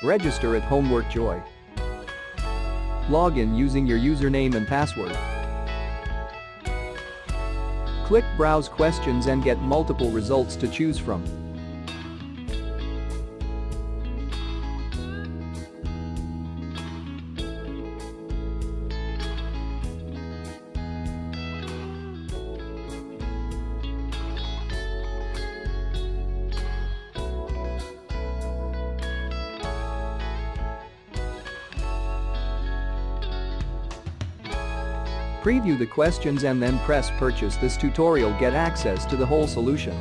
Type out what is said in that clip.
Register at Homework Joy. Log in using your username and password. Click Browse Questions and get multiple results to choose from. Preview the questions and then press Purchase. This tutorial get access to the whole solution.